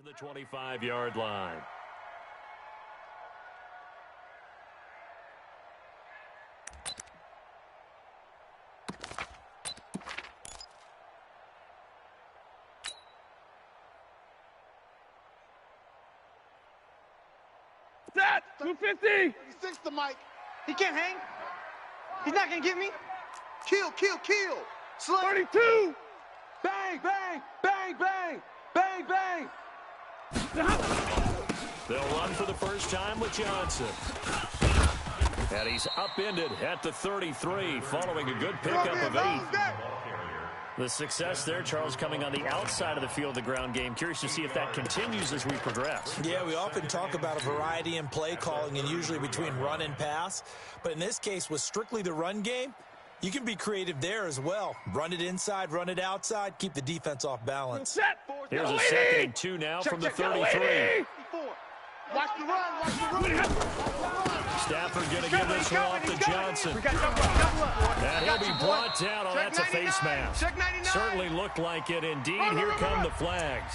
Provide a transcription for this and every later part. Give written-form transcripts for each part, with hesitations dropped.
to the 25-yard line. Set! 250! 36 to Mike. He can't hang. He's not going to get me. Kill. Slay. 32! Bang, bang, bang, bang, bang, bang. They'll run for the first time with Johnson. And he's upended at the 33, following a good pickup of 8. The success there, Charles, coming on the outside of the field, the ground game. Curious to see if that continues as we progress. Yeah, we often talk about a variety in play calling and usually between run and pass. But in this case, with strictly the run game, you can be creative there as well. Run it inside, run it outside, keep the defense off balance. Here's a 2nd and 2 now from the 33. Watch the run. Stafford going to give this one off to Johnson. And he'll be brought down. Oh, that's a face mask. Certainly looked like it indeed. Here come the flags.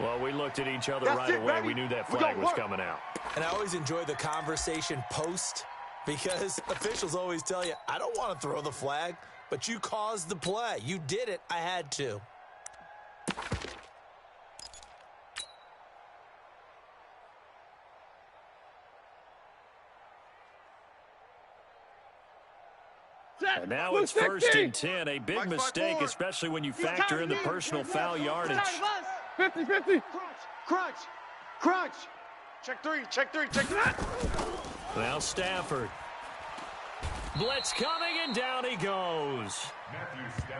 Well, we looked at each other right away. We knew that flag was coming out. And I always enjoy the conversation post, because officials always tell you, I don't want to throw the flag, but you caused the play. You did it. I had to. And now it's 1st and 10. A big mistake, especially when you factor in the personal foul yardage. 50-50. Crunch. Check three. Now Stafford. Blitz coming, and down he goes.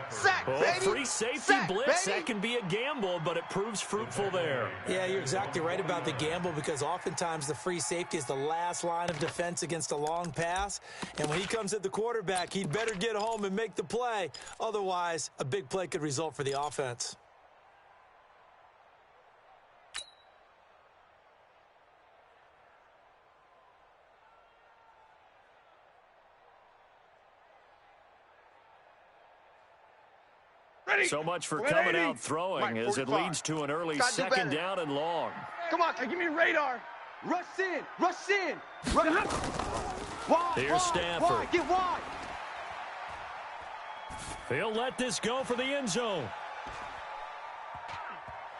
Sack, Oh, baby. free safety Sack, blitz. baby. That can be a gamble, but it proves fruitful there. Yeah, you're exactly right about the gamble, because oftentimes the free safety is the last line of defense against a long pass. And when he comes at the quarterback, he'd better get home and make the play. Otherwise, a big play could result for the offense. So much for coming out throwing, as it leads to an early 2nd down and long. Come on, give me radar. Rush in. Wide. Here's Stafford. Wide. Get wide. He'll let this go for the end zone.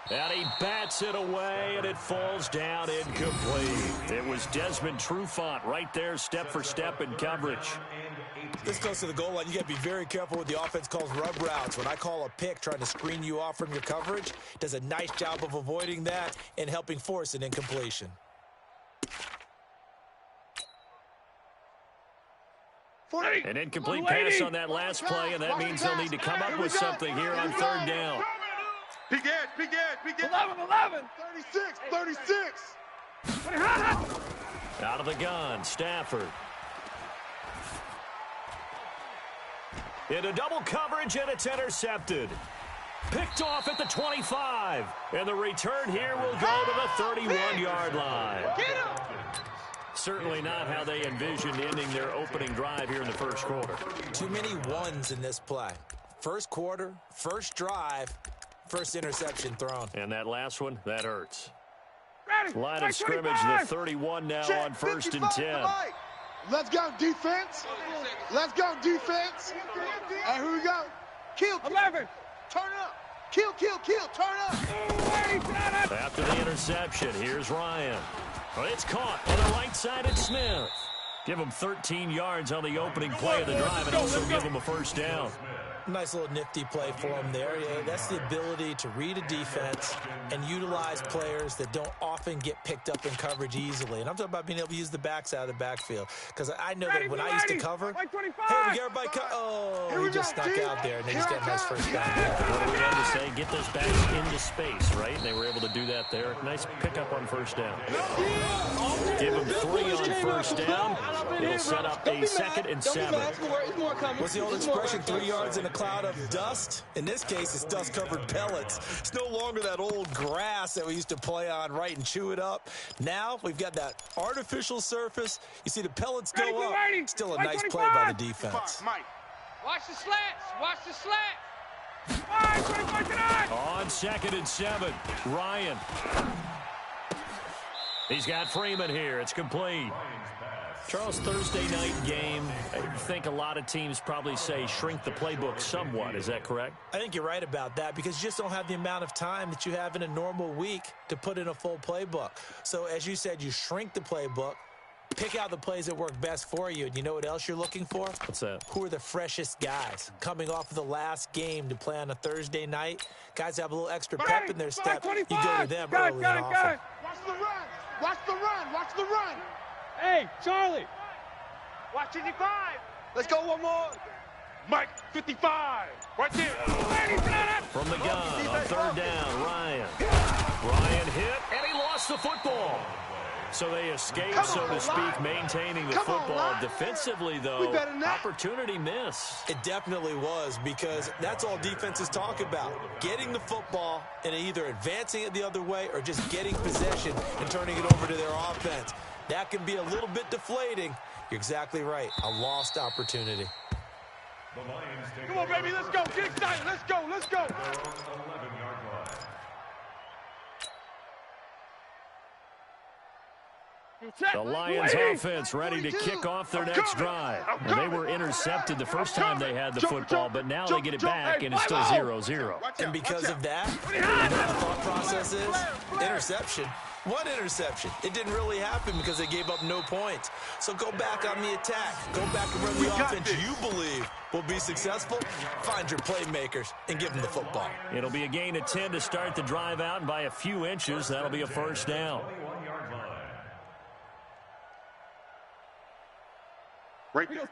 And he bats it away, and it falls down incomplete. It was Desmond Trufant right there, step for step in coverage. This goes to the goal line. You got to be very careful with the offense calls rub routes. When I call a pick trying to screen you off from your coverage, does a nice job of avoiding that and helping force an incompletion. An incomplete pass on that last play, and that means they'll need to come up with something here on 3rd down. Big edge. 11. 36. Out of the gun, Stafford. Into double coverage, and it's intercepted. Picked off at the 25. And the return here will go to the 31-yard line. Certainly not how they envisioned ending their opening drive here in the first quarter. Too many ones in this play. First quarter, first drive, first interception thrown. And that last one, that hurts. Ready. Line of scrimmage, the 31 now on 1st and 10. Let's go, defense. And here we go. Kill. 11. Turn up. Kill. Turn up. After the interception, here's Ryan. Well, it's caught on the right-sided Smith. Give him 13 yards on the opening play of the drive and also give him a 1st down. Nice little nifty play for him there. Yeah, that's the ability to read a defense and utilize players that don't often get picked up in coverage easily. And I'm talking about being able to use the backs out of the backfield. Because I know that when I used to cover, hey, we get everybody he just snuck out there, and they just got a nice 1st down. What do we have to say? Get those backs into space, right? And they were able to do that there. Nice pickup on 1st down. Give him 3 on 1st down. It'll set up a 2nd and 7. What's the old expression, 3 yards in a cloud of dust? In this case, it's dust-covered pellets. It's no longer that old grass that we used to play on, right, and chew it up. Now we've got that artificial surface. You see the pellets go up. Still a nice play by the defense. Watch the slats. On 2nd and 7, Ryan. He's got Freeman here. It's complete. Charles, Thursday night game, I think a lot of teams probably say shrink the playbook somewhat. Is that correct? I think you're right about that because you just don't have the amount of time that you have in a normal week to put in a full playbook. So as you said, you shrink the playbook, pick out the plays that work best for you. And you know what else you're looking for? What's that? Who are the freshest guys coming off of the last game to play on a Thursday night? Guys have a little extra pep in their step. You go to them early and often. Watch the run. Watch the run. Watch the run. Hey, Charlie. Watch 55. Let's go one more. Mike, 55. Right there. From the gun on third down, Ryan. Ryan hit, and he lost the football. So they escape, so to speak, maintaining the football. Defensively, though, opportunity miss. It definitely was because that's all defenses talk about. Getting the football and either advancing it the other way or just getting possession and turning it over to their offense. That can be a little bit deflating. You're exactly right. A lost opportunity. Come on, baby. Let's go. Get excited. Let's go. Let's go. The Lions offense ready to kick off their next drive. Well, they were intercepted the first time they had the football, but now they get it back, and it's still 0-0. And because of that, you know what the thought process is? Interception. What interception? It didn't really happen because they gave up no points. So go back on the attack. Go back and run the offense you believe will be successful. Find your playmakers and give them the football. It'll be a gain of 10 to start the drive out, and by a few inches, that'll be a first down. Right there.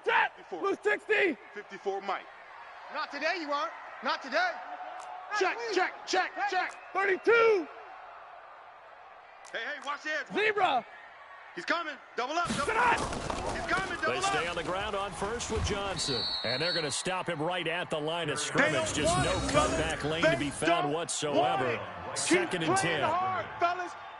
Blue 60. 54 Mike. Not today, you aren't. Not today. Check. 32. Hey, watch this. Zebra. He's coming. Double up. He's coming. They stay on the ground on first with Johnson. And they're going to stop him right at the line of scrimmage. Just no cutback lane to be found whatsoever. Second and 10.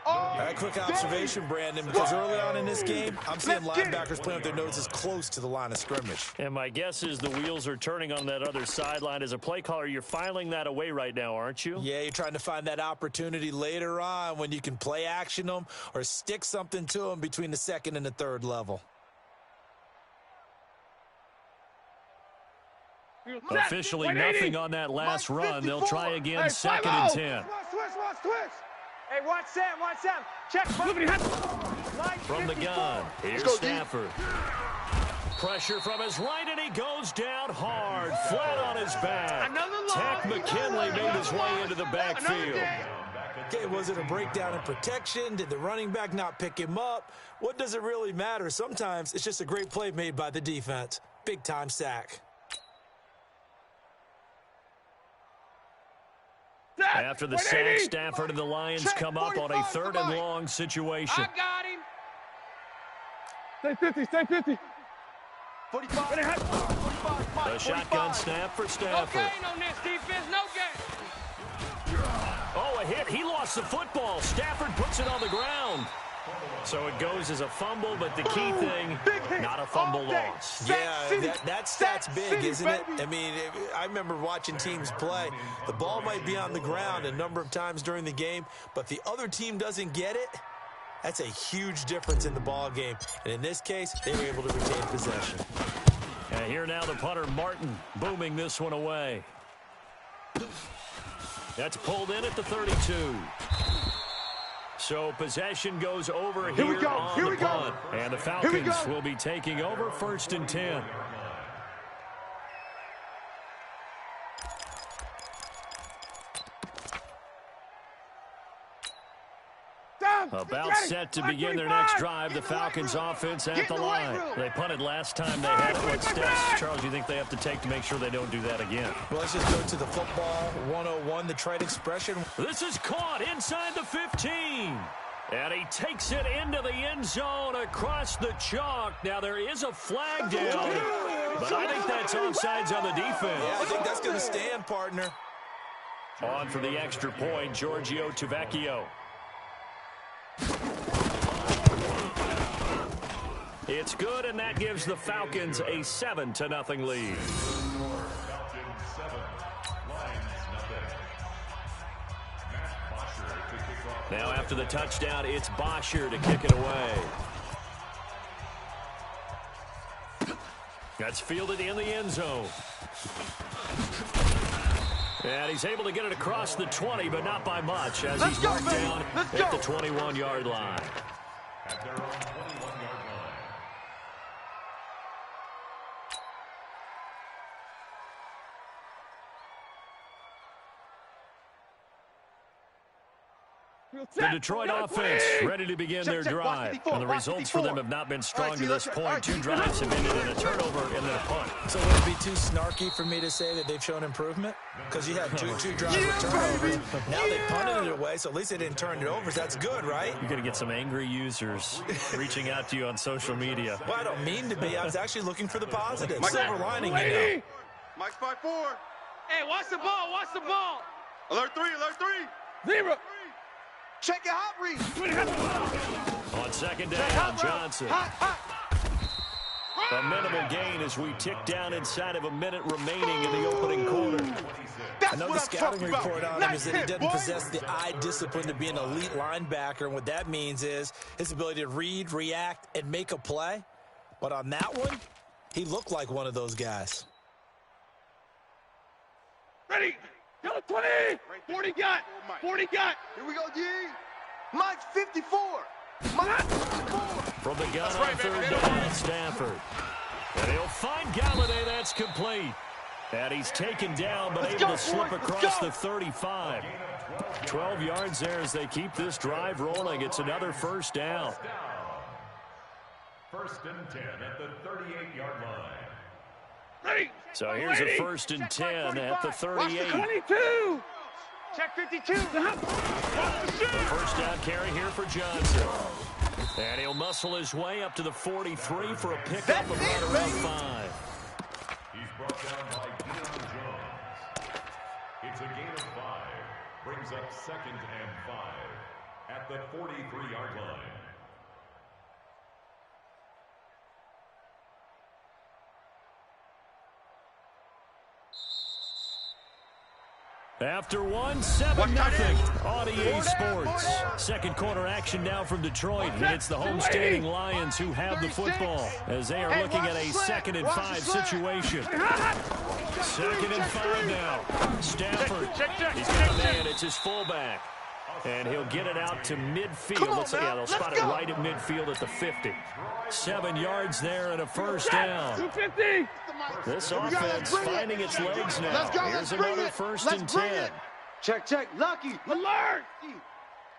A quick observation, Brandon, because early on in this game, I'm seeing linebackers playing with their noses close to the line of scrimmage. And my guess is the wheels are turning on that other sideline. As a play caller, you're filing that away right now, aren't you? Yeah, you're trying to find that opportunity later on when you can play action them or stick something to them between the second and the third level. Officially nothing on that last run. They'll try again, second and 10. Switch. Hey, watch Sam. Check. From the gun, here's Stafford. Pressure from his right, and he goes down hard, flat on his back. Tack McKinley made his way into the backfield. Okay, was it a breakdown in protection? Did the running back not pick him up? What does it really matter? Sometimes it's just a great play made by the defense. Big-time sack. After the sack, Stafford and the Lions come up on a third and long situation. I got him. Stay 50. 45. The shotgun snap for Stafford. No gain on this defense. No gain. Oh, a hit. He lost the football. Stafford puts it on the ground. So it goes as a fumble, but the key thing, not a fumble loss. Yeah, that stat's big, isn't it? I mean, I remember watching teams play. The ball might be on the ground a number of times during the game, but the other team doesn't get it. That's a huge difference in the ball game. And in this case, they were able to retain possession. And here now the punter, Martin, booming this one away. That's pulled in at the 32. So possession goes over here on the punt. And the Falcons will be taking over first and 10. About set to begin their next drive, the Falcons offense at the line. They punted last time they had it. What steps, Charles, you think they have to take to make sure they don't do that again? Well, let's just go to the football 101, the trite expression. This is caught inside the 15. And he takes it into the end zone across the chalk. Now, there is a flag down, but I think that's offsides on the defense. Yeah, I think that's going to stand, partner. On for the extra point, Giorgio Tavecchio. It's good, and that gives the Falcons a 7-0 lead. Now after the touchdown, it's Bosher to kick it away. That's fielded in the end zone. And he's able to get it across the 20, but not by much, as he's marked down at the 21-yard line. At their own 21-yard line. The Detroit offense ready to begin their drive. And the results for them have not been strong to this point. 2 drives have ended in a turnover and then a punt. So would it be too snarky for me to say that they've shown improvement? Because you had two drives with turnovers. Now they punted it away, so at least they didn't turn it over. So that's good, right? You're going to get some angry users reaching out to you on social media. Well, I don't mean to be. I was actually looking for the positive. Silver lining, you know. Mike's 5-4. Hey, watch the ball. Watch the ball. Alert 3. Alert 3. 0. Check your hot read. On second down, Johnson. A minimal gain as we tick down inside of a minute remaining in the opening quarter. Another scouting report on him is that he doesn't possess the eye discipline to be an elite linebacker. And what that means is his ability to read, react, and make a play. But on that one, he looked like one of those guys. Ready. Go 20. 40 got. 40 got. Here we go, D. Mike's 54. Mike's 54. From the gun on third down, Stafford. And he'll find Galladay. That's complete. And he's taken down, but able to slip across the 35. 12 yards there as they keep this drive rolling. It's another first down. First and 10 at the 38-yard line. Ready. So here's a first and 10 at the 38. 22. Check 52. First down carry here for Johnson. And he'll muscle his way up to the 43 for a pickup of right around 5. He's brought down by Deion Jones. It's a gain of 5. Brings up 2nd and 5 at the 43-yard line. After 7-0 on EA Sports. Second quarter action now from Detroit. And it's the homestanding Lions who have the football as they are looking at a 2nd and 5 situation. 2nd and 5 now. Stafford. He's got a man. It's his fullback. And he'll get it out to midfield. They'll spot it right at midfield at the 50. 7 yards there and a first down. 250. This offense finding its legs now. Here's another first and 10. Check. Lucky. Alert.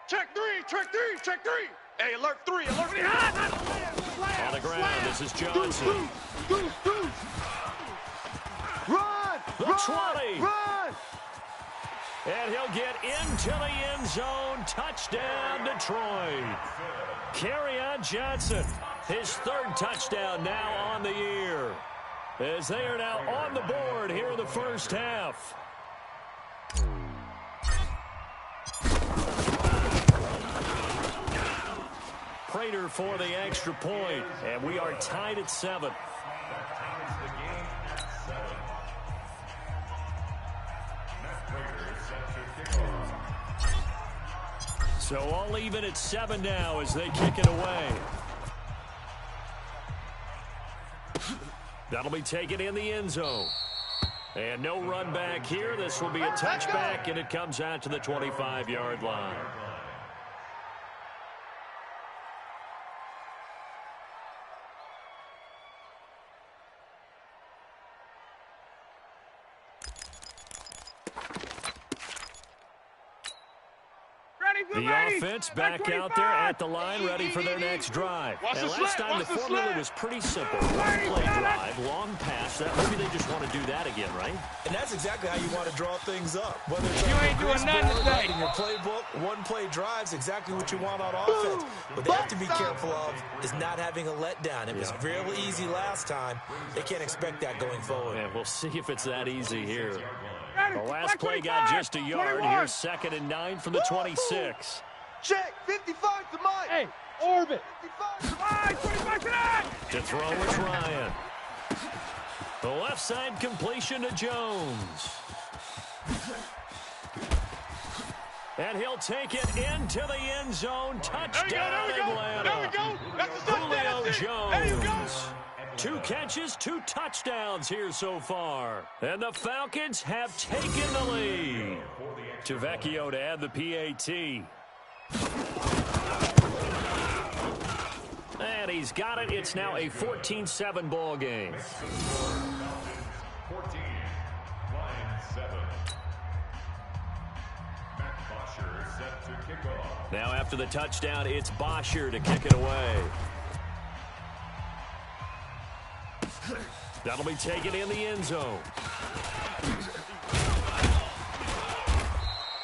Check 3. Check 3. Check 3. Hey, alert 3. Alert 3. On the ground, this is Johnson. Run. The 20. Run. And he'll get into the end zone. Touchdown, Detroit. Kerryon Johnson, his 3rd touchdown now on the year. As they are now on the board here in the first half. Prater for the extra point, and we are tied at 7. So all even at 7 now as they kick it away. That'll be taken in the end zone. And no run back here. This will be a touchback, and it comes out to the 25-yard line. The offense back out there at the line, ready for their next drive. And last time the formula was pretty simple. One play drive, long pass. Maybe they just want to do that again, right? And that's exactly how you want to draw things up. Whether it's you ain't doing nothing today. In your playbook, one play drive's exactly what you want on offense. What they have to be careful of is not having a letdown. It was real easy last time. They can't expect that going forward. And we'll see if it's that easy here. The last play got just a yard. Here's 2nd and 9 from the 26. Check. 55 to Mike. Hey, orbit. 55 to Mike. 25 to that. To throw is Ryan. The left side completion to Jones. And he'll take it into the end zone. Touchdown, Atlanta. There we go. That's the Julio touchdown. There you go. Jones. 2 catches, 2 touchdowns here so far. And the Falcons have taken the lead. Tavecchio to add the PAT. And he's got it. It's now a 14-7 ball game. 14, line 7. Matt Bosher set to kick off. Now after the touchdown, it's Bosher to kick it away. That'll be taken in the end zone.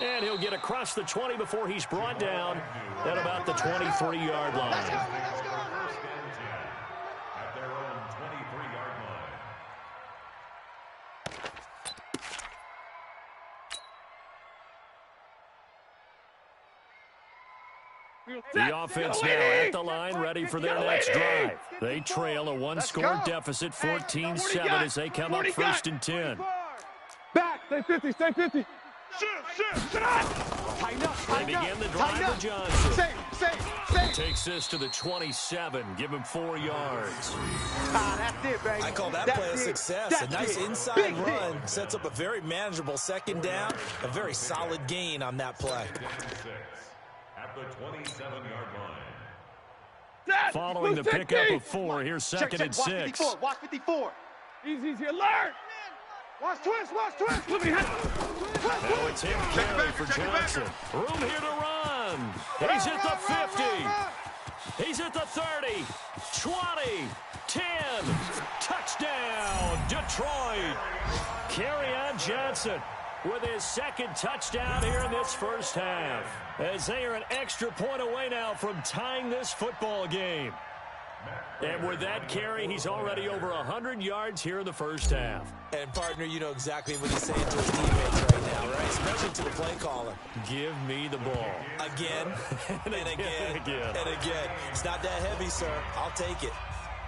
And he'll get across the 20 before he's brought down at about the 23-yard line. At their own 23-yard line. The offense now at the line, ready for their next drive. They trail a 1-score deficit, 14-7, as they come up 1st and 10. Back. Stay 50. Stay 50. They begin the drive with Johnson. Safe. Takes this to the 27. Give him 4 yards. That's it, baby. I call that play a success. A nice inside run sets up a very manageable 2nd down. A very solid gain on that play. At the 27-yard line. Following the pickup of 4, here's 2nd and 6. Watch 54. Easy, alert. Watch twist. Let me Now it's him carry for Johnson. Room here to run. He's at the 50. He's at the 30. 20. 10. Touchdown, Detroit. Kerryon Johnson with his 2nd touchdown here in this first half. As they are an extra point away now from tying this football game. And with that carry, he's already over 100 yards here in the first half. And, partner, you know exactly what he's saying to his teammates right now, right? Especially to the play caller. Give me the ball. Again, and again, and again. It's not that heavy, sir. I'll take it.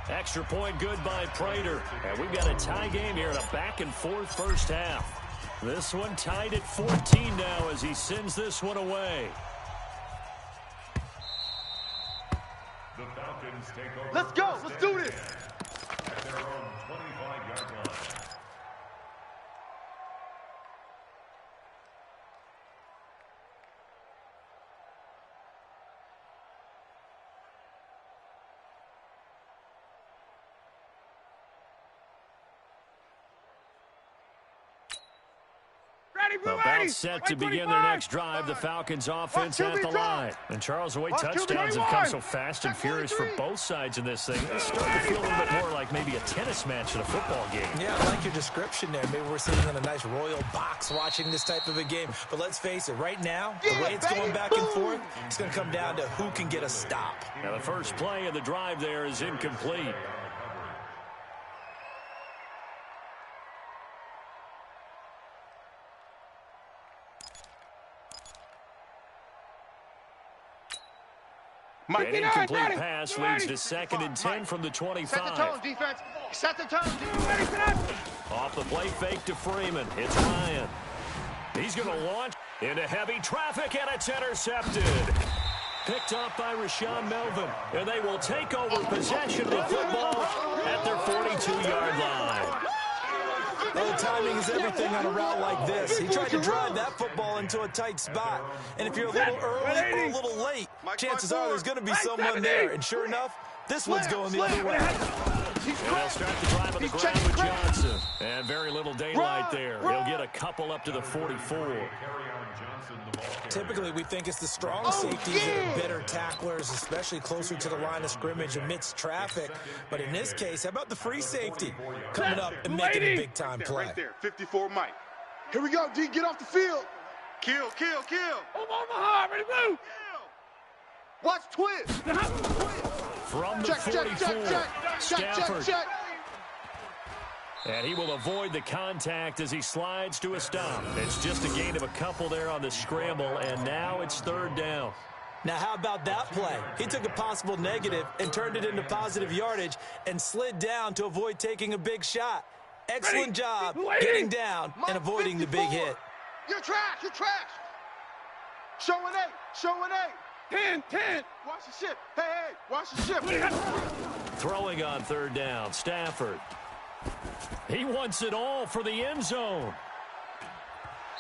Extra point good by Prater. And we've got a tie game here in a back-and-forth first half. This one tied at 14 now as he sends this one away. The Falcons take over. Let's go. Let's do this. At their own 25-yard line. About set to begin their next drive, the Falcons offense at the line. And Charles, the way touchdowns have come so fast and furious for both sides in this thing, it's starting to feel a little bit more like maybe a tennis match in a football game. Yeah, I like your description there. Maybe we're sitting in a nice royal box watching this type of a game. But let's face it, right now, the way it's going back and forth, it's going to come down to who can get a stop. Now the first play of the drive there is incomplete. An incomplete pass leads to 2nd and 10 from the 25. Set the tone, defense. Set the tone. Off the play fake to Freeman. It's Ryan. He's going to launch into heavy traffic, and it's intercepted. Picked up by Rashawn Melvin. And they will take over possession of the football at their 42-yard line. Well, the timing is everything on a route like this. He tried to drive that football into a tight spot. And if you're a little early or a little late, chances are there's going to be someone there. And sure enough, this one's going the other way. And they'll start the drive on the ground with Johnson. And very little daylight there. He'll get a couple up to the 44. Typically, we think it's the strong safeties that are better tacklers, especially closer to the line of scrimmage amidst traffic. But in this case, how about the free safety coming up and making a big-time play? Right there, 54 Mike. Here we go, D. Get off the field. Kill. Omaha, ready to move. Watch twist. From the 44, Stafford. And he will avoid the contact as he slides to a stop. It's just a gain of a couple there on the scramble, and now it's 3rd down. Now, how about that play? He took a possible negative and turned it into positive yardage and slid down to avoid taking a big shot. Excellent job getting down and avoiding the big hit. You're trash. Show an 8. Show an 8. 10. Watch the ship. Hey, watch the ship. Throwing on third down, Stafford. He wants it all for the end zone.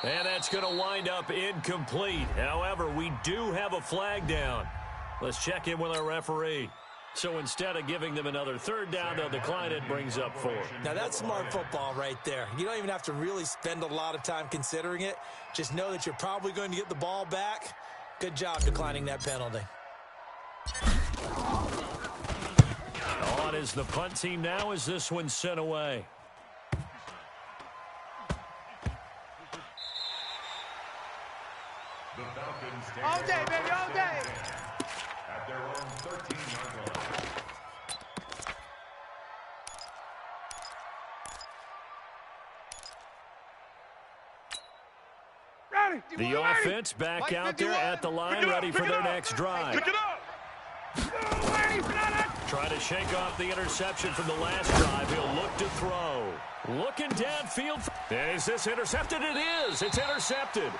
And that's going to wind up incomplete. However, we do have a flag down. Let's check in with our referee. So instead of giving them another third down, they'll decline it, brings up 4. Now, that's smart football right there. You don't even have to really spend a lot of time considering it. Just know that you're probably going to get the ball back. Good job declining that penalty. On is the punt team now as this one's sent away. The Falcons take All day, baby, all day. at their own 13-yard line. Ready. The offense back out there at the line, ready for their next drive. Pick it up. Try to shake off the interception from the last drive. He'll look to throw. Looking downfield. Is this intercepted? It is. It's intercepted.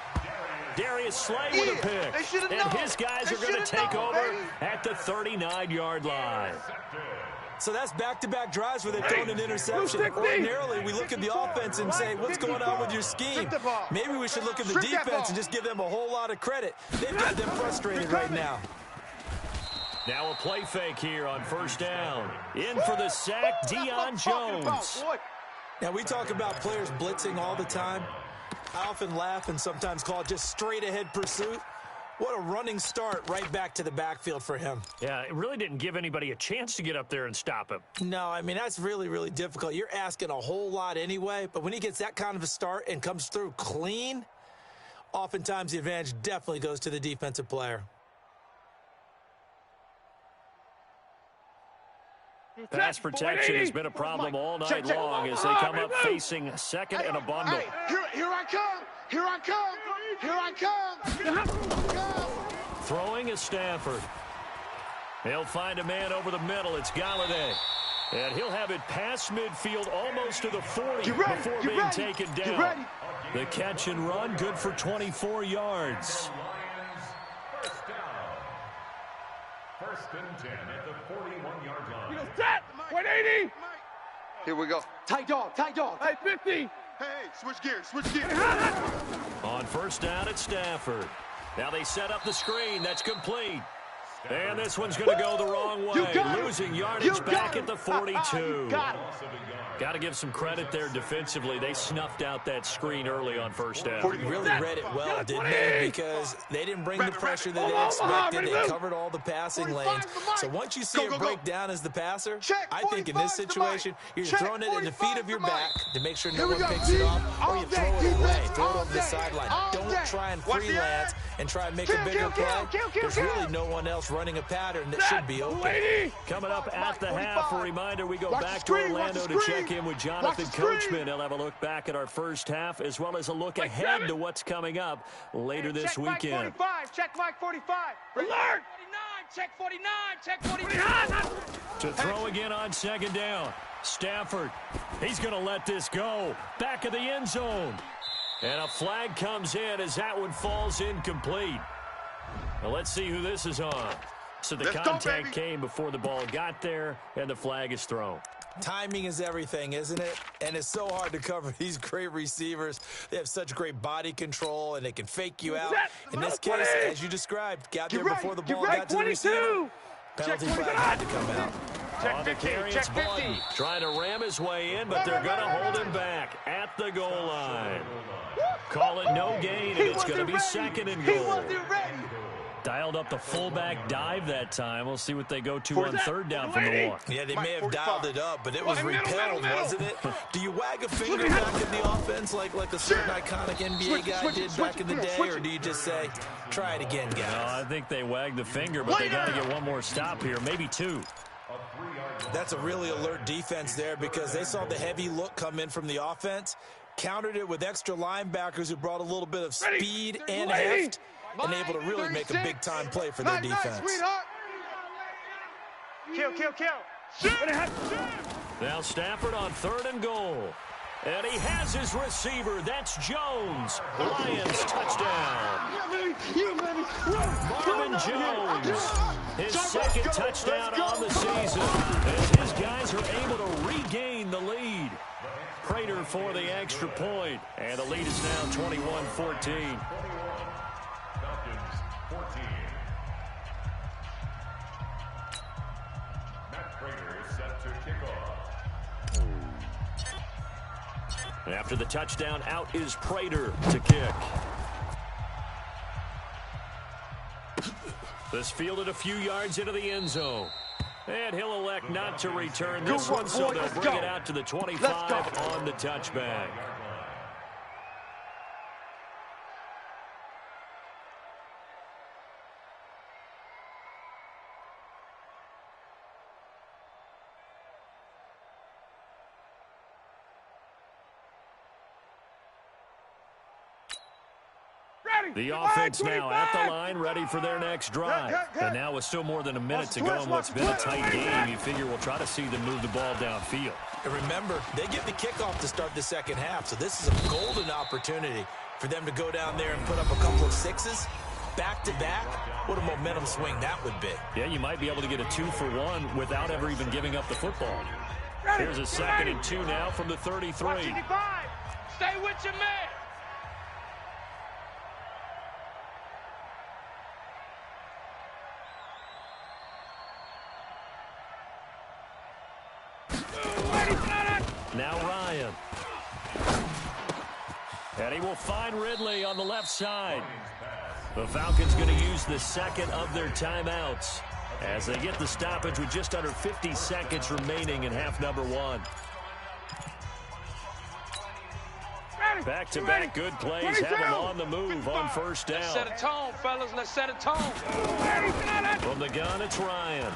Darius Slay with a pick. And his guys are going to take over at the 39-yard line. So that's back-to-back drives where they've thrown an interception. Ordinarily, we look at the offense and say, what's going on with your scheme? Maybe we should look at the defense and just give them a whole lot of credit. They've got them frustrated right now. Now a play fake here on first down. In for the sack, Deion Jones. Now, we talk about players blitzing all the time. I often laugh and sometimes call it just straight-ahead pursuit. What a running start right back to the backfield for him. Yeah, it really didn't give anybody a chance to get up there and stop him. No, I mean, that's really, really difficult. You're asking a whole lot anyway, but when he gets that kind of a start and comes through clean, oftentimes the advantage definitely goes to the defensive player. Pass protection has been a problem all night long as they come up facing second and a bundle. Hey, here I come. Here I come. Here I come. Throwing is Stafford. He'll find a man over the middle. It's Galladay. And he'll have it past midfield almost to the 40 before being taken down. The catch and run, good for 24 yards. First and 10 at the 41-yard line. Set. 180. Here we go. Tight dog. Hey, 50. Hey, switch gears. On first down, it's Stafford. Now they set up the screen. That's complete. And this one's going to go the wrong way. Losing yardage back at the 42. Got to give some credit there defensively. They snuffed out that screen early on first down. Really read it well, didn't they? Because they didn't bring the pressure that they expected. They covered all the passing lanes. So once you see it break down as the passer, I think in this situation, you're throwing it in the feet of your back to make sure no one picks it off, or you throw it away, throw it over the sideline. Don't try and freelance and try and make a bigger play. There's really no one else running a pattern that should be open. Coming up at the half, a reminder, we go back to Orlando to check in with Jonathan Coachman. He'll have a look back at our first half as well as a look ahead to what's coming up later this weekend. Check Mike 45. Alert. 49. Check 49. Check 49. To throw again on second down. Stafford, he's going to let this go. Back of the end zone. And a flag comes in as that one falls incomplete. Now let's see who this is on. So the contact came before the ball got there, and the flag is thrown. Timing is everything, isn't it? And it's so hard to cover these great receivers. They have such great body control, and they can fake you out. In this case, as you described, got there before the ball got to the receiver. Penalty flag had to come out. On the carry, it's Blunt. Trying to ram his way in, but they're going to hold him back at the goal line. Call it no gain, and it's going to be second and goal. Dialed up the fullback dive that time. We'll see what they go to on third down from the one. Yeah, they may have dialed it up, but it was repelled, wasn't it? Do you wag a finger back at the offense like a certain iconic NBA guy did back in the day, or do you just say, try it again, guys? No, I think they wagged the finger, but they got to get one more stop here, maybe two. That's a really alert defense there because they saw the heavy look come in from the offense, countered it with extra linebackers who brought a little bit of speed and heft, and able to really make a big-time play for their defense. Kill. Now Stafford on third and goal. And he has his receiver. That's Jones. Lions touchdown. Marvin Jones, his second touchdown on the season, as his guys are able to regain the lead. Prater for the extra point, and the lead is now 21-14. Falcons 14. Matt Prater is set to kick off. After the touchdown, out is Prater to kick. This fielded a few yards into the end zone. And he'll elect not to return this one, so they'll bring it out to the 25 on the touchback. The offense now at the line, ready for their next drive. And now with still more than a minute to go in what's been a tight game, you figure we'll try to see them move the ball downfield. And remember, they get the kickoff to start the second half, so this is a golden opportunity for them to go down there and put up a couple of sixes back-to-back. What a momentum swing that would be. Yeah, you might be able to get a 2-for-1 without ever even giving up the football. Here's a 2nd and 2 now from the 33. Stay with your man. Now Ryan. And he will find Ridley on the left side. The Falcons going to use the second of their timeouts as they get the stoppage with just under 50 seconds remaining in half number 1. Back-to-back good plays have him on the move on first down. Let's set a tone, fellas. Let's set a tone. From the gun, it's Ryan.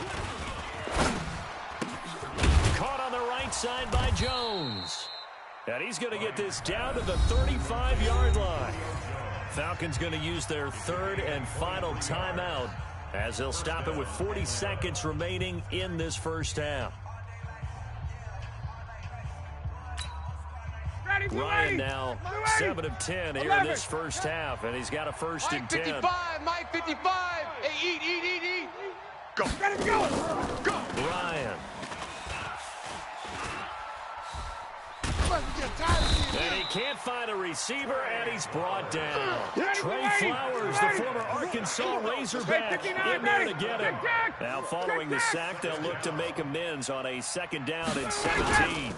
Caught on the right side by Jones. And he's going to get this down to the 35-yard line. Falcons going to use their third and final timeout as they'll stop it with 40 seconds remaining in this first half. Ryan now 7 of 10 here in this first half, and he's got a first and 10. 55, Mike 55. Hey, eat. Go. Go. Ryan. And he can't find a receiver, and he's brought down. Trey Flowers, the former Arkansas Razorback, in there to get him. Now following the sack, they'll look to make amends on a 2nd down and 17.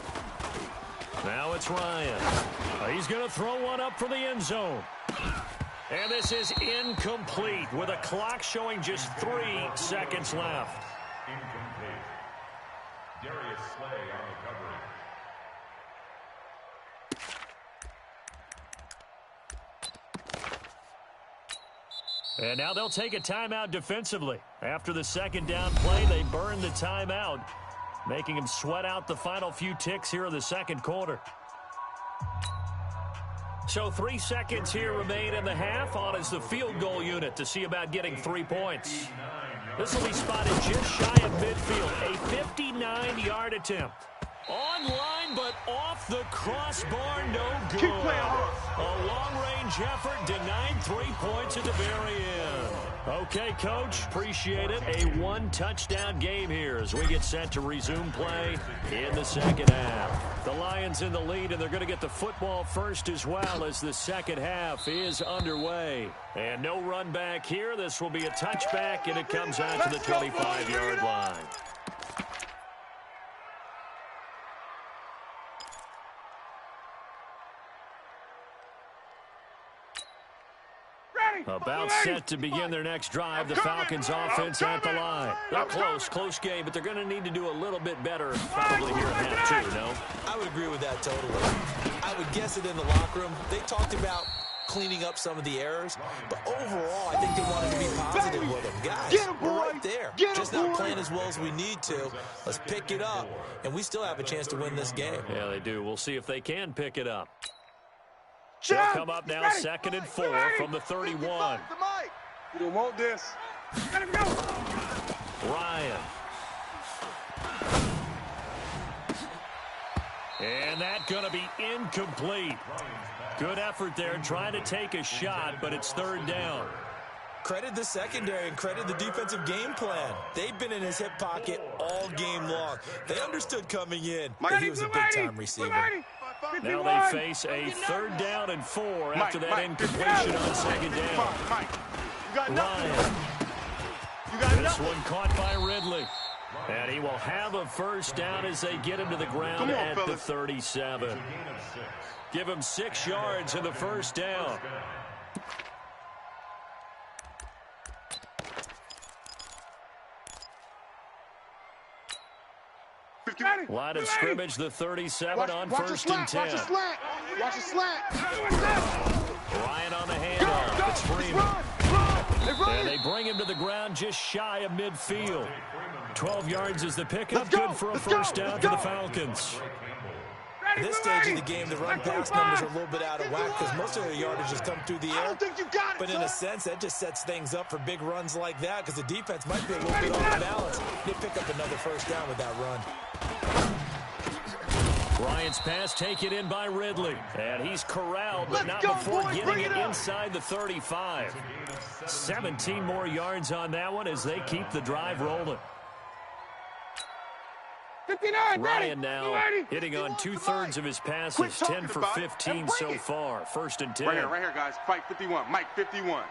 Now it's Ryan. He's going to throw one up for the end zone. And this is incomplete with a clock showing just 3 seconds left. Incomplete. Darius Slay on the coverage. And now they'll take a timeout defensively. After the 2nd down play, they burn the timeout, making him sweat out the final few ticks here in the 2nd quarter. So 3 seconds here remain in the half. On is the field goal unit to see about getting 3 points. This will be spotted just shy of midfield. A 59-yard attempt. Online, but off the crossbar, no good. Keep playing hard. A long-range effort denied 3 points at the very end. Okay, Coach, appreciate it. A 1-touchdown game here as we get set to resume play in the second half. The Lions in the lead, and they're going to get the football first as well as the second half is underway. And no run back here. This will be a touchback, and it comes out to the 25-yard line. About set to begin their next drive. The Falcons offense at the line. They're close game, but they're going to need to do a little bit better probably here in half 2, no? I would agree with that totally. I would guess it in the locker room. They talked about cleaning up some of the errors, but overall, I think they wanted to be positive with them. Guys, we're right there. Just not playing as well as we need to. Let's pick it up, and we still have a chance to win this game. Yeah, they do. We'll see if they can pick it up. They'll come up now 2nd and 4 from the 31. You don't want this. Let him go. Ryan. And that's going to be incomplete. Good effort there trying to take a shot, but it's third down. Credit the secondary and credit the defensive game plan. They've been in his hip pocket all game long. They understood coming in that he was a big-time receiver. Now they face a 3rd down and 4 after that incompletion on 2nd down. Ryan. This one caught by Ridley. And he will have a 1st down as they get him to the ground at the 37. Give him 6 yards in the 1st down. Line of scrimmage, the 37 on 1st and 10. Watch the slant. Watch the slant. Ryan on the handoff. It's Freeman. And they bring him to the ground just shy of midfield. 12 yards is the pickup. Good for a 1st down for the Falcons. At this stage of the game, the run-pass numbers are a little bit out of whack because most of their yardage has come through the air. But in a sense, that just sets things up for big runs like that because the defense might be a little bit off balance. They pick up another 1st down with that run. Ryan's pass taken in by Ridley. And he's corralled, but not before getting it inside the 35. 17 more yards on that one as they keep the drive rolling. 59, Ryan now hitting on 2/3 of his passes, 10 for 15 so far. 1st and 10. Right here, guys. Fight 51. Mike, 51.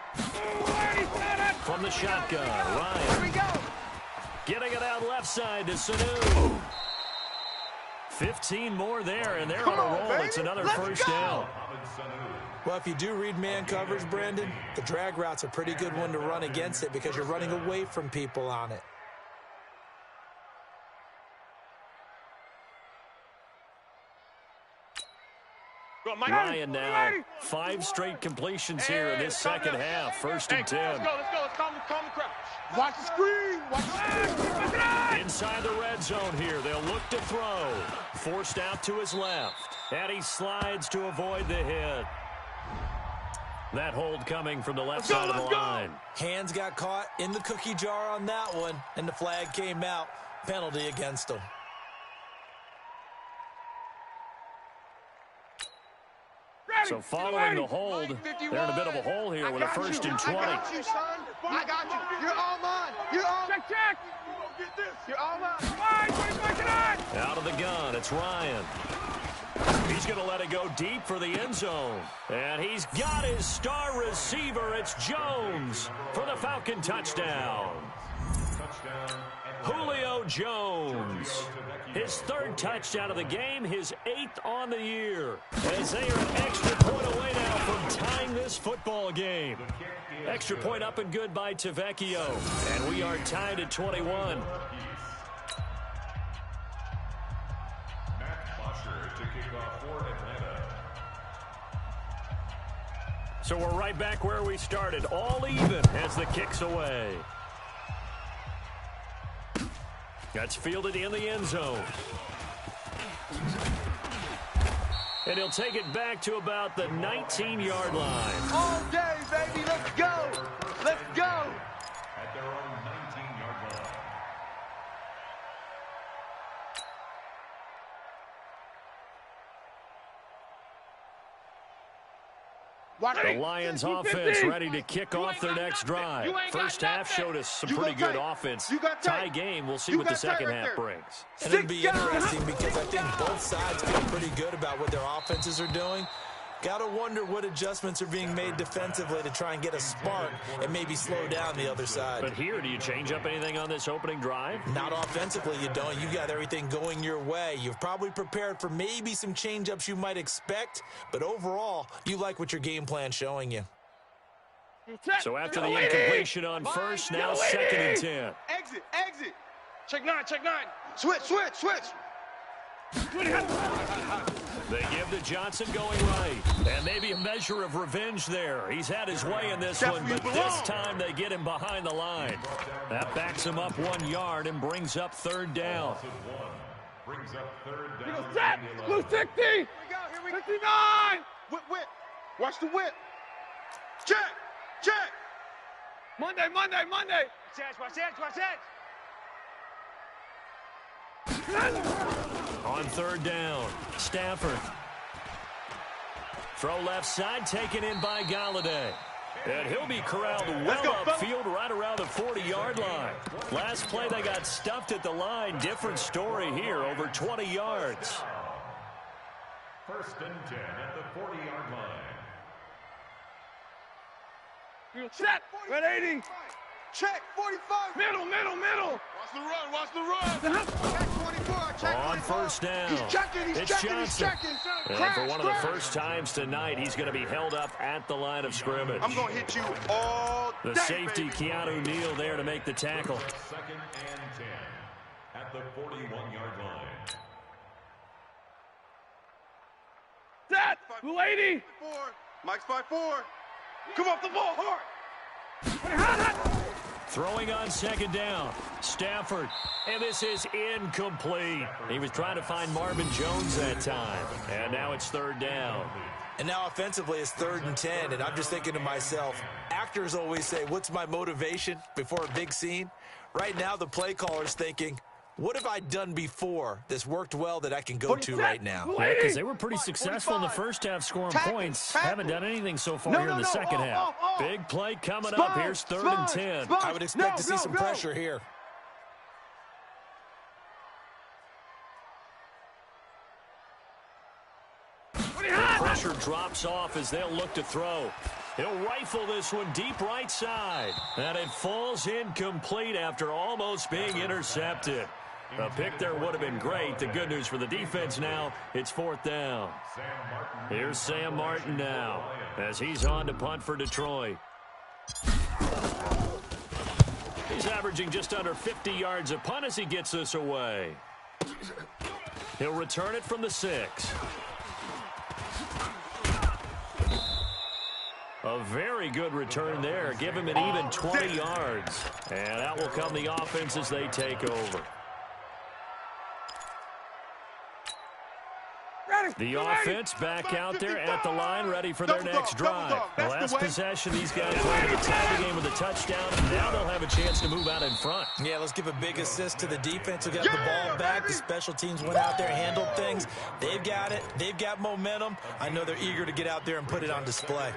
From the shotgun, Ryan. Getting it out left side to Sanu. 15 more there, and they're on a roll. It's another 1st down. Well, if you do read man coverage, Brandon, the drag route's a pretty good one to run against it because you're running away from people on it. Ryan now, 5 straight completions here in this 2nd half. 1st and 10. Let's go. Let's calm the crowd. Watch the screen. Watch the screen. Inside the red zone here, they'll look to throw. Forced out to his left. And he slides to avoid the hit. That hold coming from the left side of the line. Hands got caught in the cookie jar on that one, and the flag came out. Penalty against him. So following the hold, they're in a bit of a hole here with a 1st and 20. I got you, son. I got you. You're all mine. You're all mine. Check. You're all mine. Out of the gun, it's Ryan. He's going to let it go deep for the end zone. And he's got his star receiver. It's Jones for the Falcon touchdown. Julio Jones. His 3rd touchdown of the game, his 8th on the year. As they are an extra point away now from tying this football game. Extra point up and good by Tavecchio. And we are tied at 21. So we're right back where we started, all even as the kick's away. That's fielded in the end zone. And he'll take it back to about the 19-yard line. All day, baby. Let's go. Let's go. At their own 19-yard line. The Lions offense ready to kick off their next drive. First half showed us some pretty good offense. Tie game. We'll see what the second half brings. And it'll be interesting because I think both sides feel pretty good about what their offenses are doing. Got to wonder what adjustments are being made defensively to try and get a spark and maybe slow down the other side. But here, do you change up anything on this opening drive? Not offensively, you don't. You got everything going your way. You've probably prepared for maybe some change-ups you might expect, but overall, you like what your game plan's showing you. So after the incompletion on 1st, now 2nd and 10. Exit. Check 9. Switch. They give to Johnson going right. And maybe a measure of revenge there. He's had his way in this one, but this time they get him behind the line. That backs him up 1 yard and brings up 3rd down. Brings up 3rd down. Blue 60. Here we go. 59. Whip. Watch the whip. Check. Monday. Watch that. On third down, Stafford. Throw left side, taken in by Galladay. And he'll be corralled well upfield right around the 40-yard line. Last play, they got stuffed at the line. Different story here, over 20 yards. First and 10 at the 40-yard line. Set. Red 80. Check, 45. Middle. Watch the run. Check 24. Check On 24. first down, He's checking. it's Johnson. And for one of the Crash. first times tonight, he's going to be held up at the line of scrimmage. I'm going to hit you all The day, safety, baby. Keanu Neal, there to make the tackle. Second and 10 at the 41-yard line. Set. Blue 80. Mike's 5-4. Come off the ball hard. Throwing on second down, Stafford, and this is incomplete. He was trying to find Marvin Jones that time, and now it's third down. And now offensively it's 3rd and 10, and I'm just thinking to myself, actors always say, what's my motivation before a big scene? Right now the play caller's thinking, what have I done before that's worked well that I can go to right now? Yeah, because they were pretty successful in the first half scoring points. Haven't done anything so far here in the second half. Big play coming up. Here's 3rd and 10. I would expect to see some pressure here. Pressure drops off as they'll look to throw. He'll rifle this one deep right side. And it falls incomplete after almost being intercepted. A pick there would have been great. The good news for the defense now, it's 4th down. Here's Sam Martin now as he's on to punt for Detroit. He's averaging just under 50 yards a punt as he gets this away. He'll return it from the 6. A very good return there. Give him an even 20 yards. And out will come the offense as they take over. The offense back out there at the line, ready for their next drive. The last possession, these guys were able to tie the game with a touchdown. Now they'll have a chance to move out in front. Yeah, let's give a big assist to the defense who got the ball back. The special teams went out there, handled things. They've got it. They've got momentum. I know they're eager to get out there and put it on display.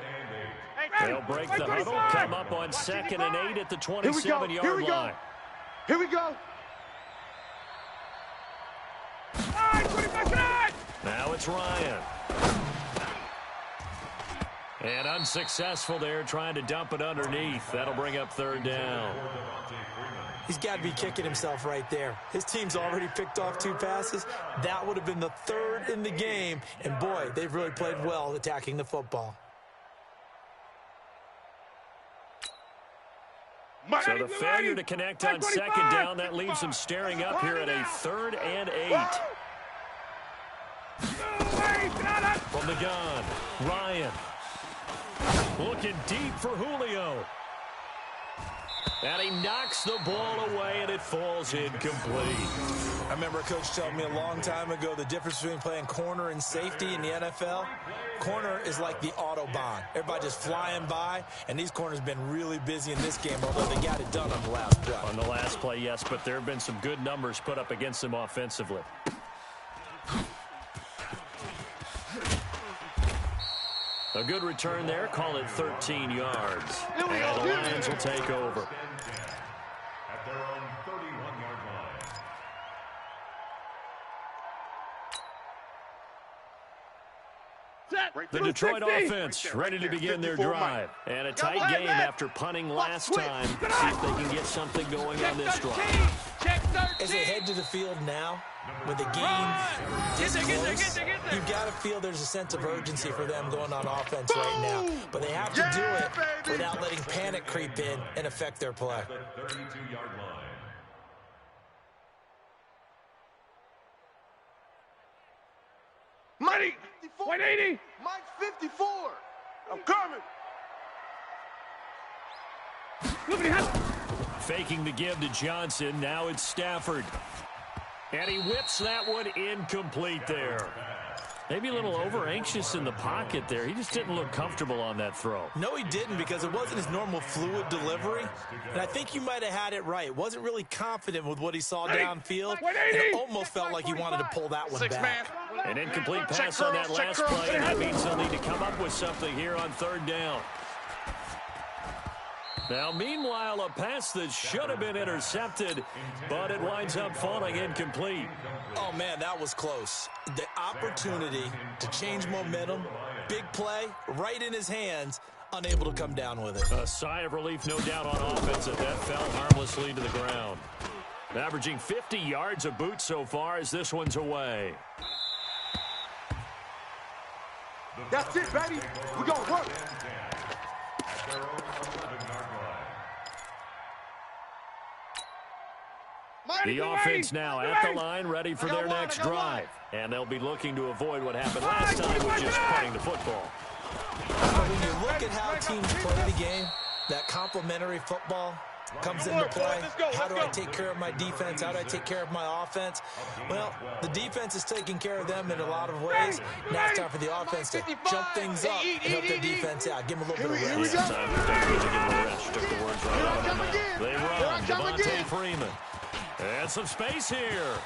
They'll break the huddle, come up on 2nd and 8 at the 27-yard line. Here we go. Now it's Ryan. And unsuccessful there, trying to dump it underneath. That'll bring up 3rd down. He's got to be kicking himself right there. His team's already picked off 2 passes. That would have been the 3rd in the game. And, boy, they've really played well attacking the football. So the failure to connect on 2nd down, that leaves him staring up here at a 3rd and 8. From the gun, Ryan. Looking deep for Julio. And he knocks the ball away, and it falls incomplete. I remember a coach telling me a long time ago the difference between playing corner and safety in the NFL. Corner is like the Autobahn. Everybody just flying by, and these corners have been really busy in this game, although they got it done on the last play. On the last play, yes, but there have been some good numbers put up against them offensively. A good return there, call it 13 yards. And the Lions will take over. At their own 31-yard line. The Detroit offense ready to begin their drive. And a tight game after punting last time. See if they can get something going on this drive. As they head to the field now, with the game this close, you've got to feel there's a sense of urgency for them going on offense right now. But they have to do it without letting panic creep in and affect their play. The 32-yard line. Mike 180. Mike 54. I'm coming. Faking the give to Johnson. Now it's Stafford. And he whips that one incomplete there. Maybe a little over-anxious in the pocket there. He just didn't look comfortable on that throw. No, he didn't, because it wasn't his normal fluid delivery. And I think you might have had it right. Wasn't really confident with what he saw downfield. And it almost felt like he wanted to pull that one back. An incomplete pass on that last play, and that means they'll need to come up with something here on third down. Now, meanwhile, a pass that should have been intercepted, but it winds up falling incomplete. Oh, man, that was close. The opportunity to change momentum, big play, right in his hands, unable to come down with it. A sigh of relief, no doubt, on offense, that fell harmlessly to the ground. Averaging 50 yards a boot so far as this one's away. That's it, baby. We're going to work. The offense now at the line, ready for their next drive. And they'll be looking to avoid what happened last time with just punting the football. When you look at how teams play the game, that complementary football comes into play. How do I take care of my defense? How do I take care of my offense? Well, the defense is taking care of them in a lot of ways. Now it's time for the offense to jump things up and help their defense out. Give them a little bit of rest. Yeah, time for Bears to give them a rest. Took the words right out of my mouth. They run. Devontae Freeman. And some space here.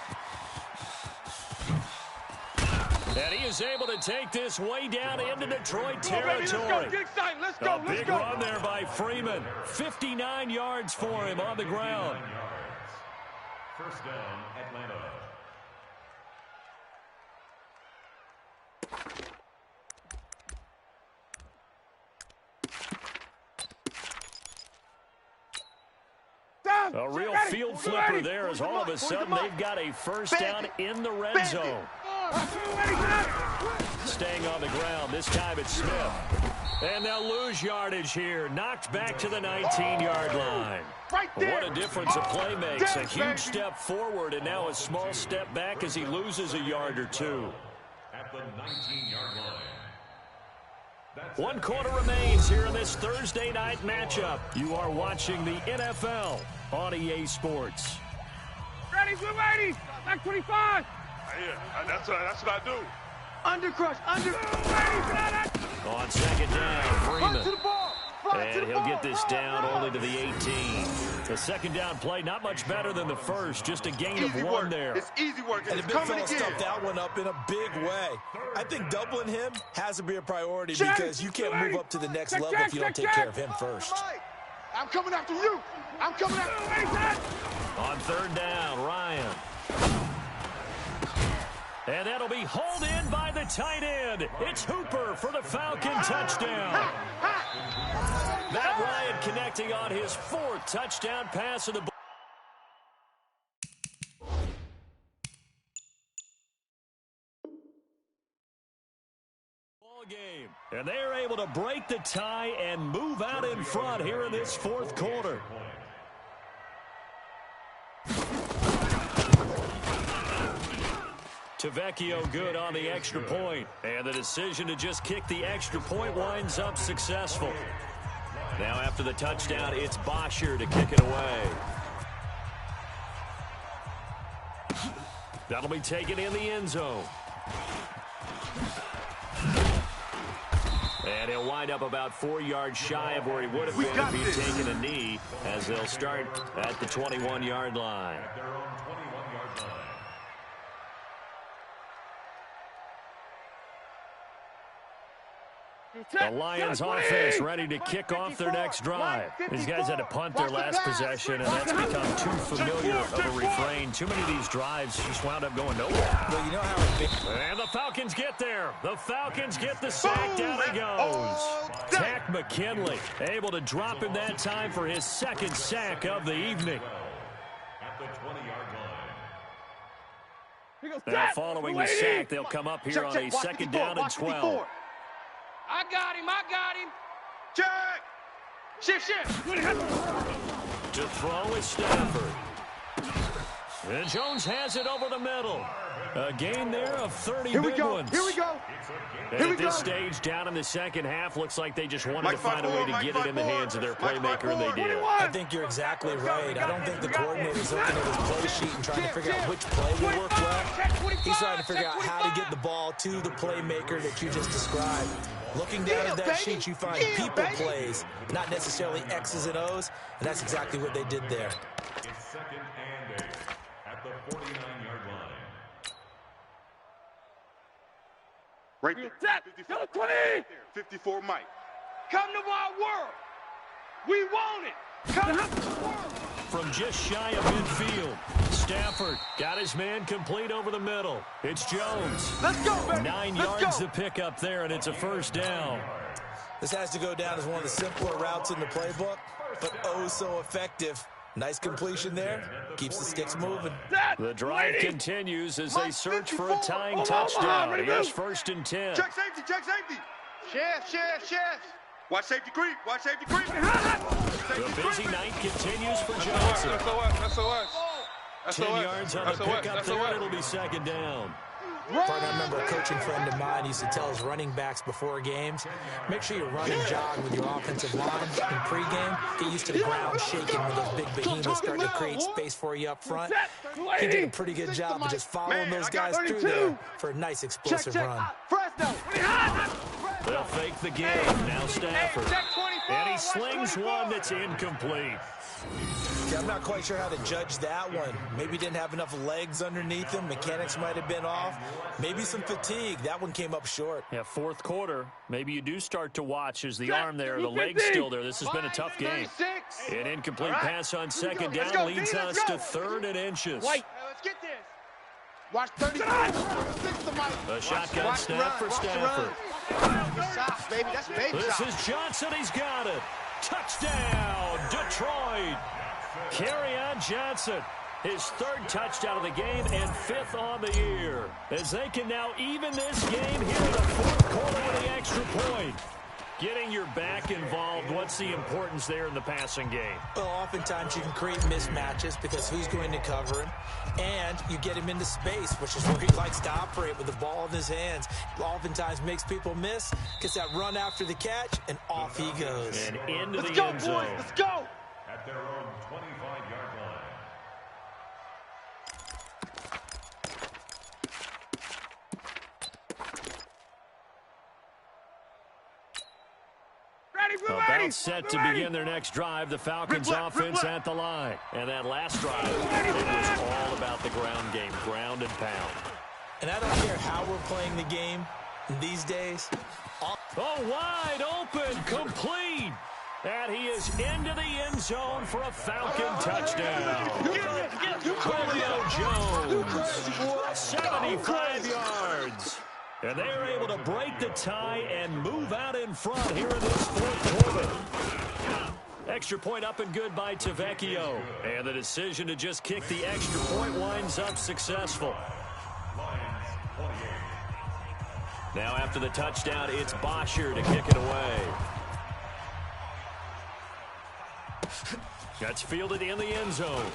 And he is able to take this way down into Detroit territory. Let's go. Get excited. Let's go. A big run there by Freeman. 59 yards for him on the ground. First down, Atlanta. A real field flipper there as all of a sudden they've got a first down in the red zone. Staying on the ground, this time it's Smith. And they'll lose yardage here. Knocked back to the 19-yard line. What a difference a play makes. A huge step forward and now a small step back as he loses a yard or two. At the 19-yard line. 1 quarter remains here in this Thursday night matchup. You are watching the NFL on EA Sports. Ready, we're ready. Back 25. Yeah, that's what I do. Under crush, under. On second down, Freeman. And he'll get this down only to the 18. The second down play, not much better than the first, just a gain of one there. It's easy work. And the big fella stuffed that one up in a big way. I think doubling him has to be a priority because you can't move up to the next level if you don't take care of him first. I'm coming after you. I'm coming after you. On third down, Ryan. And that'll be hauled in by the tight end. It's Hooper for the Falcon touchdown. Matt Ryan connecting on his 4th touchdown pass of the ball game. And they're able to break the tie and move out in front here in this 4th quarter. Tavecchio good on the extra point. And the decision to just kick the extra point winds up successful. Now after the touchdown, it's Bosher to kick it away. That'll be taken in the end zone. And he'll wind up about 4 yards shy of where he would have been if he'd taken a knee, as they'll start at the 21-yard line. At their own 21-yard line. The Lions offense ready to kick off their next drive. These guys had to punt their last possession, and that's become too familiar of a refrain. Too many of these drives just wound up going nowhere. Well, you know how and the Falcons get there. The Falcons get the sack. Down he goes. Tack McKinley able to drop him that time for his 2nd sack of the evening. At the 20-yard line. Now following the sack, they'll come up here on a 2nd down and 12. I got him. Check. Shift. To throw is Stafford. And Jones has it over the middle. A gain there of 30 Here we big go. ones. Here we go. And at this stage, down in the second half, looks like they just wanted to find a way to get it in the hands of their playmaker, and they did. I think you're exactly right. I don't think the coordinator's looking at his play sheet and trying to figure out which play will work well. He's trying to figure out how to get the ball to the playmaker that you just described. Looking down at that sheet, you find people plays, not necessarily X's and O's, and that's exactly what they did there. It's second and 8 at the 49-yard line. Right there. 20. 54 Mike. Come to our world. We want it. Come to the world. From just shy of midfield, Stafford got his man complete over the middle. It's Jones. Let's go, baby. 9 Let's yards go. to pick up there, and it's a first down. This has to go down as one of the simpler routes in the playbook, but oh so effective. Nice completion there. Keeps the sticks moving. The drive continues as they search for a tying touchdown. Here's 1st and 10. Check safety. Check safety. Chef. Watch safety creep. Watch safety creep. The busy night continues for Johnson. That's OS. 10 yards on the pickup there, and it'll be second down. Partner, I remember a coaching friend of mine used to tell his running backs before games, make sure you run and jog with your offensive line in pregame. Get used to the ground shaking when those big behemoths start to create space for you up front. He did a pretty good job of just following those guys through there for a nice explosive run. They'll fake the game. Now Stafford. And he slings one that's incomplete. Yeah, I'm not quite sure how to judge that one. Maybe he didn't have enough legs underneath him. Mechanics might have been off. Maybe some fatigue. That one came up short. Yeah, fourth quarter. Maybe you do start to watch as the arm there, the leg's still there. This has been a tough game. An incomplete pass on second down leads us to 3rd and inches. Let's get this. Watch 30. A shotgun snap for Stafford. Baby, that's baby. This is Johnson. He's got it. Touchdown, Detroit. Kerryon Johnson, his 3rd touchdown of the game and 5th on the year. As they can now even this game here in the 4th quarter with the extra point. Getting your back involved, what's the importance there in the passing game? Well, oftentimes you can create mismatches because who's going to cover him? And you get him into space, which is where he likes to operate with the ball in his hands. Oftentimes makes people miss, gets that run after the catch, and off he goes. And into Let's the go, end zone. boys. Let's go. At their own 25-yard line. About set to begin their next drive. The Falcons offense at the line. And that last drive, it was all about the ground game, ground and pound. And I don't care how we're playing the game these days. Oh, wide open, complete. And he is into the end zone for a Falcon touchdown. Julio Jones, 75 yards. And they are able to break the tie and move out in front here in this 4th quarter. Extra point up and good by Tavecchio. And the decision to just kick the extra point winds up successful. Now after the touchdown, it's Bosher to kick it away. That's fielded in the end zone.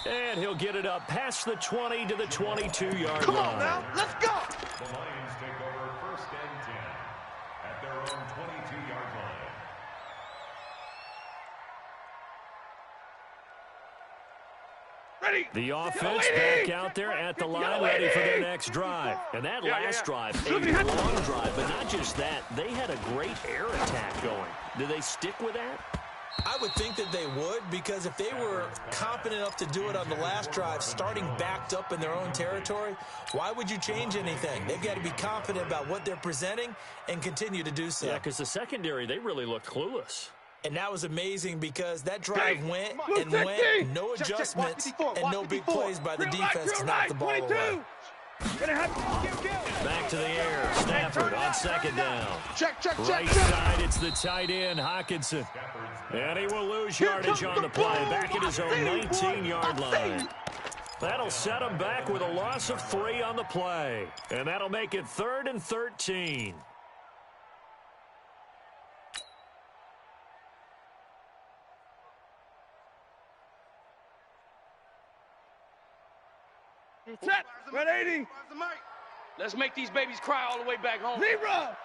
And he'll get it up past the 20 to the 22-yard line. Come on now, let's go. The Lions take over 1st and 10 at their own 22-yard line. Ready. The offense back out there at the line, ready for their next drive. And that last drive, a long drive, but not just that. They had a great air attack going. Do they stick with that? I would think that they would, because if they were confident enough to do it on the last drive, starting backed up in their own territory, why would you change anything? They've got to be confident about what they're presenting and continue to do so. Yeah, because the secondary, they really looked clueless. And that was amazing because that drive went and went, no adjustments, and no big plays by the defense to knock the ball away. Back to the air. Stafford on second down. Check. Right side, it's the tight end, Hawkinson. And he will lose yardage on the play. Back at his own 19-yard line. That'll set him back with a loss of 3 on the play. And that'll make it 3rd and 13. Set. 180. Let's make these babies cry all the way back home. Zebra.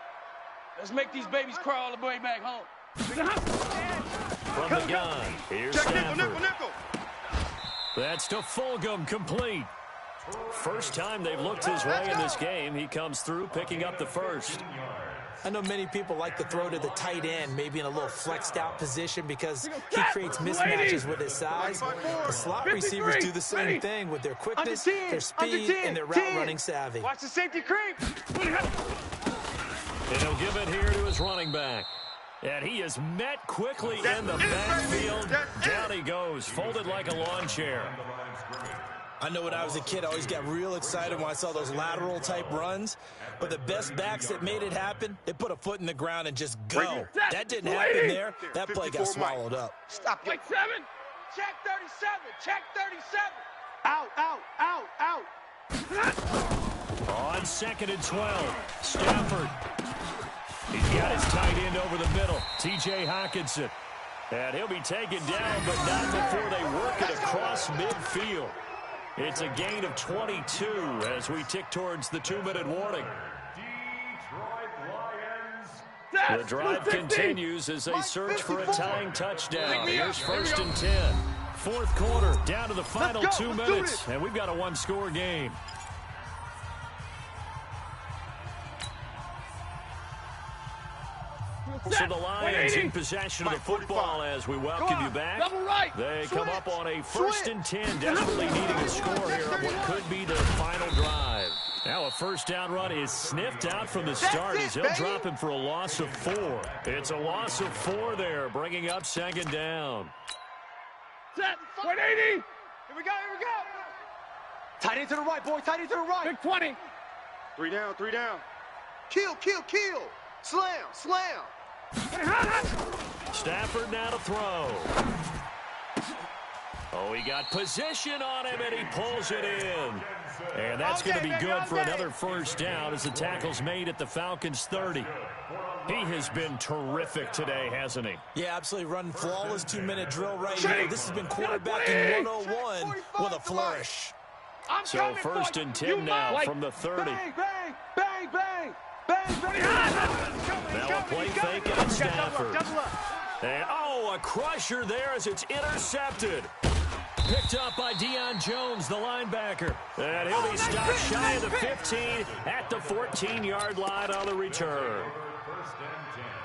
Let's make these babies cry all the way back home. From the gun, here's Stafford. That's to Fulgham, complete. First time they've looked his way in this game. He comes through, picking up the first. I know many people like to throw to the tight end, maybe in a little flexed out position because he creates mismatches with his size. The slot receivers do the same thing with their quickness, their speed, and their route running savvy. Watch the safety creep. And he'll give it here to his running back. And he is met quickly in the backfield. Down he goes, folded like a lawn chair. I know when I was a kid, I always got real excited when I saw those lateral type runs. But the best backs that made it happen, they put a foot in the ground and just go. That didn't happen there. That play got swallowed up. Stop. Wait, 7. Check 37. Check 37. Out, out, out, out. On 2nd and 12, Stafford. He's got his tight end over the middle, T.J. Hockenson. And he'll be taken down, but not before they work it across midfield. It's a gain of 22 as we tick towards the 2-minute warning. The drive continues as they search for a tying touchdown. Here's 1st and 10. Fourth quarter, down to the final 2 minutes, and we've got a one-score game. So the Lions in possession of the football as we welcome you back. They come up on a 1st and 10, desperately needing a score here on what could be their final drive. Now a first down run is sniffed out from the start as he'll drop him for a loss of 4. It's a loss of 4 there, bringing up 2nd down. Set. 180. Here we go, here we go. Tight end to the right, boy. Tight end to the right. Big 20. 3 down, 3 down. Kill, kill, kill. Slam, slam. Stafford now to throw. Oh, he got position on him, and he pulls it in. And that's going to be good for another first down as the tackle's made at the Falcons' 30. He has been terrific today, hasn't he? Yeah, absolutely. Running flawless 2-minute drill right here. This has been quarterbacking 101 with a flourish. So 1st and 10 now from the 30. Bang, bang, bang, bang. Bang, bang. Now a play fake and it's Stafford. And a crusher there as it's intercepted. Picked up by Deion Jones, the linebacker. And he'll be stopped shy of the 15 at the 14-yard line on the return.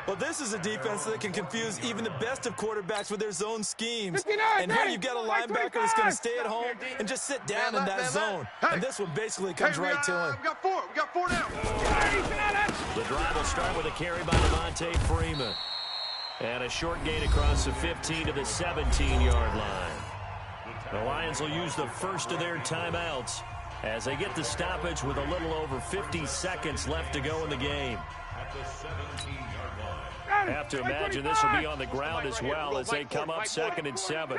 Well, this is a defense that can confuse even the best of quarterbacks with their zone schemes. 59, and here you've got a linebacker that's going to stay at home and just sit down in that zone. Hey. And this one basically comes right to him. We got 4. We got 4 now. The drive will start with a carry by Devontae Freeman. And a short gain across the 15 to the 17-yard line. The Lions will use the first of their timeouts as they get the stoppage with a little over 50 seconds left to go in the game. At the 17-yard line. Have to imagine this will be on the ground as well as they come up 2nd and 7.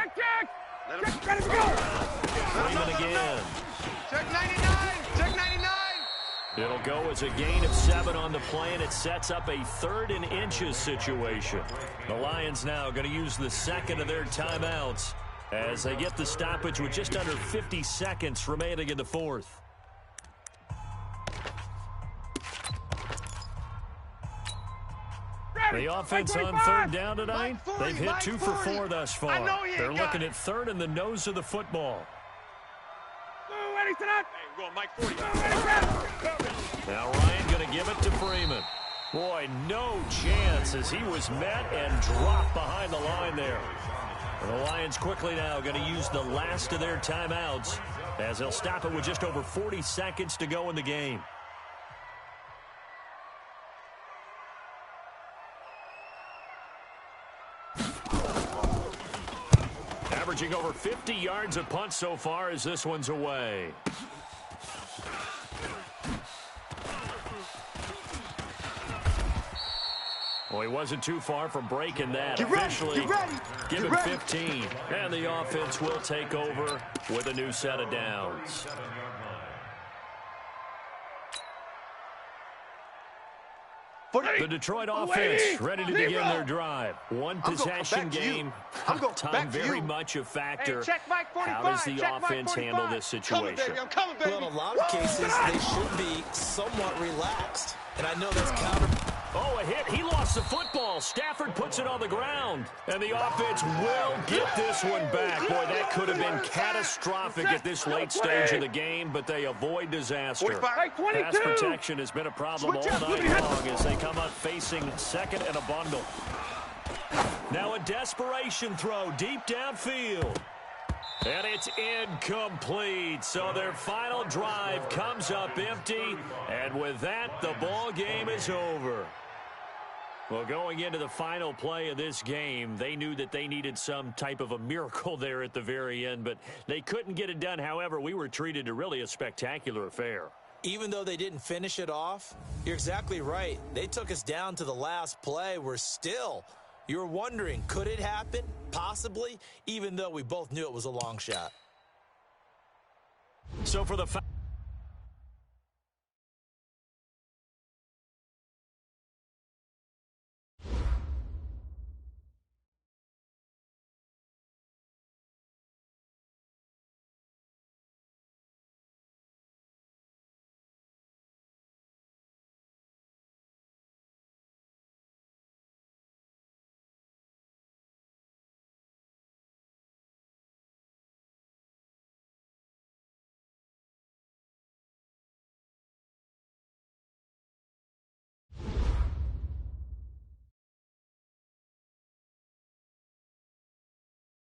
Freeman again. Check 99. Check 99. It'll go as a gain of 7 on the play, and it sets up a 3rd and inches situation. The Lions now going to use the second of their timeouts as they get the stoppage with just under 50 seconds remaining in the 4th. The offense on 3rd down tonight, they've hit 2 for 4 thus far. They're looking at 3rd in the nose of the football. Now Ryan going to give it to Freeman. Boy, no chance as he was met and dropped behind the line there. And the Lions quickly now going to use the last of their timeouts as they'll stop it with just over 40 seconds to go in the game. Averaging over 50 yards a punt so far as this one's away. Well, he wasn't too far from breaking that. Officially given 15. And the offense will take over with a new set of downs. The Detroit offense ready to begin their drive. One possession game. Time very much a factor. How does the offense handle this situation? Well, in a lot of cases, they should be somewhat relaxed. And I know that's counter. Oh, a hit. He lost the football. Stafford puts it on the ground. And the offense will get this one back. Boy, that could have been catastrophic at this late stage of the game, but they avoid disaster. Pass protection has been a problem all night long as they come up facing second and a bundle. Now a desperation throw deep downfield. And it's incomplete. So their final drive comes up empty. And with that, the ball game is over. Well, going into the final play of this game, they knew that they needed some type of a miracle there at the very end, but they couldn't get it done. However, we were treated to really a spectacular affair. Even though they didn't finish it off, you're exactly right. They took us down to the last play. We're still, you're wondering, could it happen? Possibly, even though we both knew it was a long shot. So for the